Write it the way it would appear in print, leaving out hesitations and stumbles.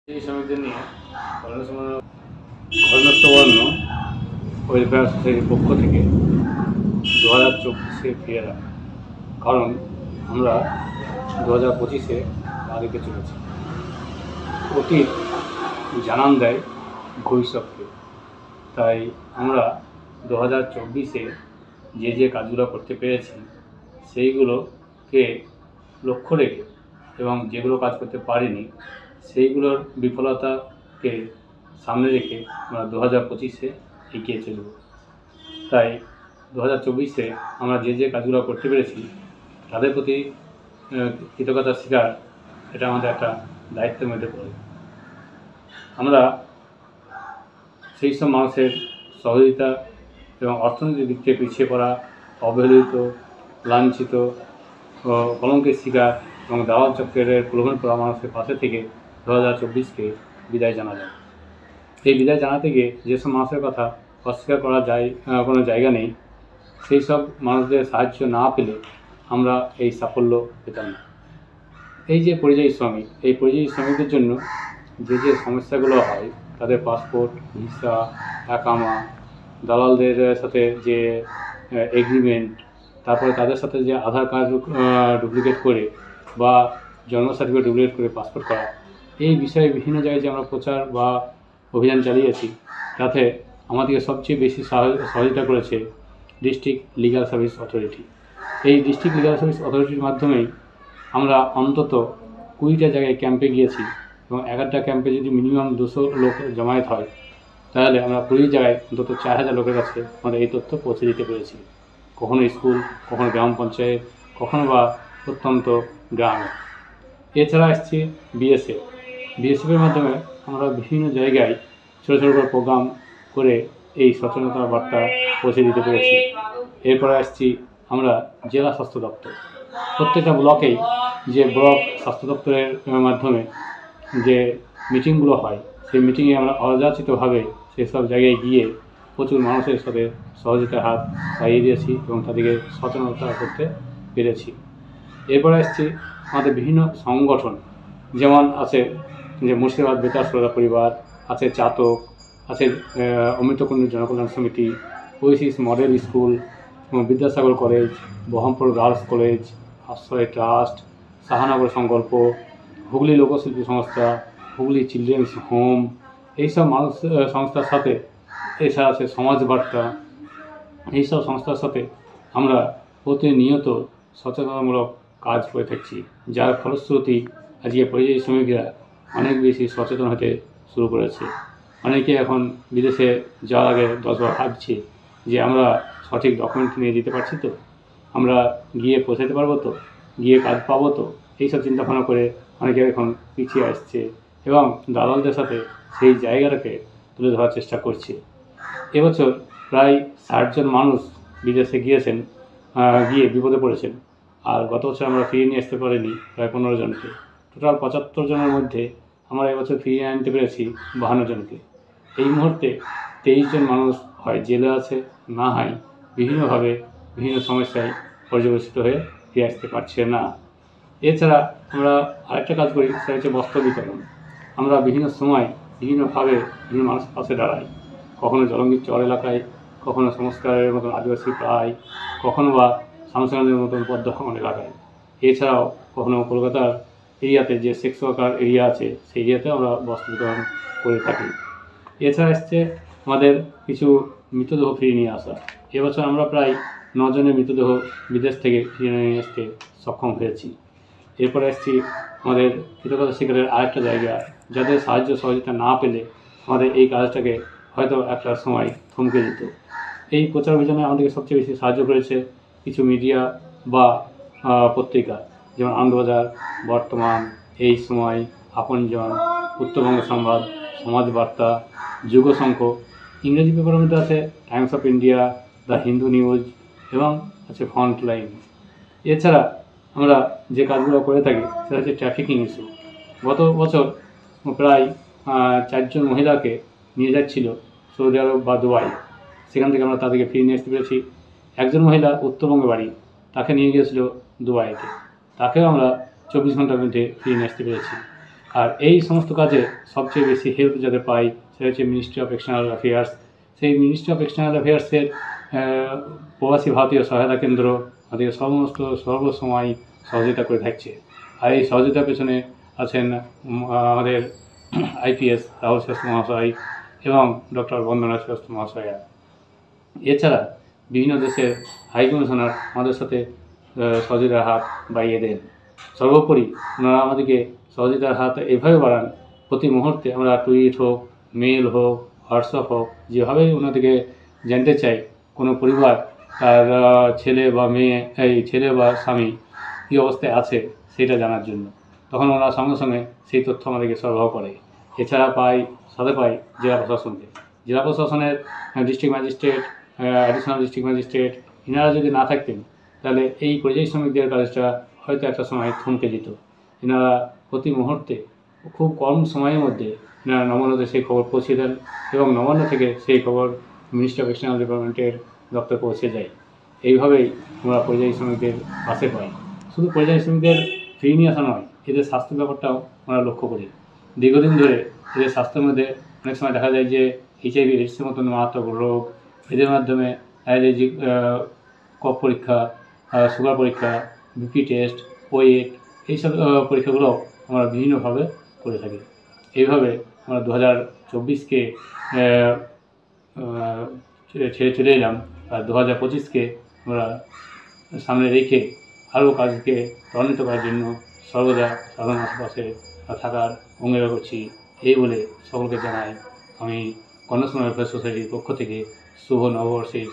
এই শ্রমিকদের নিয়ে ঘটনাস্থবর্ণ ওয়েলফেয়ার সোসাইটির পক্ষ থেকে 2024 ফিরে রাখা, কারণ আমরা 2025 পা দিতে চলেছি। অতীত জানান দেয় ভবিষ্যৎকে, তাই আমরা 2024 যে কাজগুলো করতে পেরেছি সেইগুলোকে লক্ষ্য রেখে এবং যেগুলো কাজ করতে পারিনি সেইগুলোর বিফলতাকে সামনে রেখে আমরা 2025 এগিয়ে চলব। তাই 2024 আমরা যে কাজগুলো করতে পেরেছি তাদের প্রতি কৃতজ্ঞতা স্বীকার, এটা আমাদের একটা দায়িত্বের মধ্যে পড়ে। আমরা সেই সব মানুষের সহযোগিতা এবং অর্থনৈতিক দিক থেকে পিছিয়ে পড়া, অবহেলিত, লাঞ্ছিত, কলঙ্কের শিকার এবং দালাল চক্রের প্রলোভন করা মানুষের পাশে থেকে 2024 বিদায় জানা যায়। এই বিদায় জানাতে গিয়ে যেসব মানুষের কথা অস্বীকার করা যায় কোনো জায়গা নেই, সেই সব মানুষদের সাহায্য না পেলে আমরা এই সাফল্য পেতাম না। এই যে পরিযায়ী শ্রমিক, এই পরিযায়ী শ্রমিকদের জন্য যে সমস্যাগুলো হয়, তাদের পাসপোর্ট, ভিসা, একামা, দালালদের সাথে যে এগ্রিমেন্ট, তারপরে তাদের সাথে যে আধার কার্ড ডুপ্লিকেট করে বা জন্ম সার্টিফিকেট ডুপ্লিকেট করে পাসপোর্ট করা, এই বিষয়ে বিভিন্ন জায়গায় যে আমরা প্রচার বা অভিযান চালিয়েছি, তাতে আমাদেরকে সবচেয়ে বেশি সহযোগিতা করেছে ডিস্ট্রিক্ট লিগ্যাল সার্ভিস অথরিটি। এই ডিস্ট্রিক্ট লিগ্যাল সার্ভিস অথরিটির মাধ্যমেই আমরা অন্তত 20টা জায়গায় ক্যাম্পে গিয়েছি এবং 11টা ক্যাম্পে যদি মিনিমাম 200 লোক জমায়েত হয়, তাহলে আমরা 20 জায়গায় অন্তত 4000 লোকের কাছে আমরা এই তথ্য পৌঁছে দিতে পেরেছি। কখনো স্কুল, কখনো গ্রাম পঞ্চায়েত, কখনো বা প্রত্যন্ত গ্রামে। এছাড়া আসছে বিএসএফের মাধ্যমে আমরা বিভিন্ন জায়গায় ছোটো ছোটো করে প্রোগ্রাম করে এই সচেতনতার বার্তা পৌঁছে দিতে পেরেছি। এরপরে আসছি আমরা জেলা স্বাস্থ্য দপ্তর। প্রত্যেকটা ব্লকেই যে ব্লক স্বাস্থ্য দপ্তরের মাধ্যমে যে মিটিংগুলো হয়, সেই মিটিংয়ে আমরা অযাচিতভাবে সেসব জায়গায় গিয়ে প্রচুর মানুষের সাথে সহযোগিতার হাত বাড়িয়ে দিয়েছি এবং তাদেরকে সচেতনতা করতে পেরেছি। এরপরে আসছি আমাদের বিভিন্ন সংগঠন, যেমন আছে যে মুর্শিদাবাদ বেতার শ্রোতা পরিবার, আছে চাতক, আছে অমৃতকুণ্ড জনকল্যাণ সমিতি, Oasis model school, Vidyasagar college, Baharampur girls college, আশ্রয় ট্রাস্ট, শাহানগর সংকল্প, হুগলি লোকশিল্পী সংস্থা, হুগলি চিলড্রেন্স হোম, এইসব মানুষ সংস্থার সাথে, এছাড়া আছে সমাজ বার্তা, এইসব সংস্থার সাথে আমরা প্রতিনিয়ত সচেতনতামূলক কাজ করে থাকছি, যার ফলশ্রুতি আজকে পরিযায়ী শ্রমিকরা অনেক বেশি সচেতন হতে শুরু করেছে। অনেকে এখন বিদেশে যাওয়ার আগে 10 বার ভাবছে যে আমরা সঠিক ডকুমেন্ট নিয়ে যেতে পারছি তো, আমরা গিয়ে পৌঁছাতে পারবো তো, গিয়ে কাজ পাবো তো, এইসব চিন্তাভাবনা করে অনেকে এখন পিছিয়ে আসছে এবং দালালদের সাথে সেই জায়গাটাকে তুলে ধরার চেষ্টা করছে। এবছর প্রায় 60 জন মানুষ বিদেশে গিয়েছেন, গিয়ে বিপদে পড়েছেন, আর গত বছর আমরা ফিরিয়ে নিয়ে আসতে পারিনি প্রায় 15 জনকে। টোটাল 75 জনের মধ্যে আমরা এবছর ফিরিয়ে আনতে পেরেছি 52 জনকে। এই মুহূর্তে 23 জন মানুষ হয় জেলে আছে, না হয় বিভিন্নভাবে বিভিন্ন সমস্যায় পর্যবেসিত হয়ে ফিরে আসতে পারছে না। এছাড়া আমরা আরেকটা কাজ করি, সেটা হচ্ছে বস্ত্র বিতরণ। আমরা বিভিন্ন সময় বিভিন্নভাবে বিভিন্ন মানুষের পাশে দাঁড়াই, কখনো জলঙ্গির চর এলাকায়, কখনো সংস্কারের মতন আদিবাসী প্রায়, কখনো বা শামসানের মতন পদ্মভবন এলাকায়। এছাড়াও কখনো কলকাতার এরিয়াতে যে সেক্স ওয়ার্কার এরিয়া আছে, সেই এরিয়াতে আমরা বস্ত্র বিতরণ করে থাকি। এছাড়া আসছে আমাদের কিছু মৃতদেহ ফিরিয়ে নিয়ে আসা। এবছর আমরা প্রায় 9 জনের মৃতদেহ বিদেশ থেকে ফিরিয়ে নিয়ে আসতে সক্ষম হয়েছি। এরপরে আসছি আমাদের কৃতজ্ঞতা স্বীকারের আরেকটা জায়গা, যাদের সাহায্য সহযোগিতা না পেলে আমাদের এই কাজটাকে হয়তো একটা সময় থমকে যেত। এই প্রচার অভিযানে আমাদেরকে সবচেয়ে বেশি সাহায্য করেছে কিছু মিডিয়া বা পত্রিকা, যেমন আনন্দবাজার, বর্তমান, এই সময়, আপনজন, উত্তরবঙ্গ সংবাদ, সমাজ বার্তা, যুগশঙ্খ। ইংরেজি পেপারের মধ্যে আছে Times of India, the Hindu news এবং আছে ফ্রন্টলাইন। এছাড়া আমরা যে কাজগুলো করে থাকি সেটা হচ্ছে ট্রাফিকিং ইস্যু। গত বছর প্রায় 4 জন মহিলাকে নিয়ে যাচ্ছিল সৌদি আরব বা দুবাই, সেখান থেকে আমরা তাদেরকে ফিরিয়ে নিয়ে আসতে পেরেছি। একজন মহিলা উত্তরবঙ্গে বাড়ি, তাকে নিয়ে গিয়েছিল দুবাইতে, তাকেও আমরা 24 ঘন্টার মধ্যে ফিরিয়ে নিয়ে আসতে পেরেছি। আর এই সমস্ত কাজে সবচেয়ে বেশি হেল্প যাদের পাই সেটা হচ্ছে মিনিস্ট্রি অফ এক্সটার্নাল অ্যাফেয়ার্স। সেই মিনিস্ট্রি অফ এক্সটার্নাল অ্যাফেয়ার্সের প্রবাসী ভারতীয় সহায়তা কেন্দ্র আমাদের সর্বসময় সহযোগিতা করে থাকছে। আর এই সহযোগিতার পেছনে আছেন আমাদের আইপিএস রাহুল শাস্ত্রী মহাশয় এবং ডক্টর বন্দনা শাস্ত্রী মহাশয়া। এছাড়া বিভিন্ন দেশের হাই কমিশনার আমাদের সাথে সহযোগিতার হাত বাড়িয়ে দেন। সর্বোপরি ওনারা আমাদেরকে সহযোগিতার হাত এভাবে বাড়ান, প্রতি মুহূর্তে আমরা টুইট হোক, মেল হোক, হোয়াটসঅ্যাপ হোক, যেভাবেই ওনাদেরকে জানতে চাই কোনো পরিবার তার ছেলে বা মেয়ে ছেলে বা স্বামী কী অবস্থায় আছে সেটা জানার জন্য, তখন ওরা সঙ্গে সঙ্গে সেই তথ্য আমাদেরকে সরবরাহ করে। এছাড়া সাথে পাই জেলা প্রশাসনকে। জেলা প্রশাসনের district magistrate, additional district magistrate, এনারা যদি না থাকতেন তাহলে এই পরিযায়ী শ্রমিকদের কাজটা হয়তো একটা সময় থমকে যেত। এনারা প্রতি মুহূর্তে খুব কম সময়ের মধ্যে এনারা নবান্নতে সেই খবর পৌঁছে দেন এবং নবান্ন থেকে সেই খবর মিনিস্ট্রি অফ এক্সটার্নাল ডিপার্টমেন্টের দপ্তরে পৌঁছে যায়। এইভাবেই আমরা পরিযায়ী শ্রমিকদের পাশে পাই। শুধু পরিযায়ী শ্রমিকদের ফিরিয়ে নিয়ে আসা নয়, এদের স্বাস্থ্য ব্যাপারটাও আমরা লক্ষ্য করি। দীর্ঘদিন ধরে এদের স্বাস্থ্যের মধ্যে অনেক সময় দেখা যায় যে এইচআইভি এইডসের মতন মারাত্মক রোগ, এদের মাধ্যমে যে কফ পরীক্ষা, সুগার পরীক্ষা, বিপি টেস্ট, ওয়েট, এইসব পরীক্ষাগুলো আমরা বিভিন্নভাবে করে থাকি। এইভাবে আমরা 2024কে ছেড়ে চলে এলাম, আর 2025কে আমরা সামনে রেখে আরও কাজকে ত্বরান্বিত করার জন্য সর্বদা সাধারণ আশেপাশে থাকার অঙ্গীকার করছি। এই বলে সকলকে জানাই আমি কন্যাশ্রী ওয়েলফেয়ার সোসাইটির পক্ষ থেকে শুভ নববর্ষের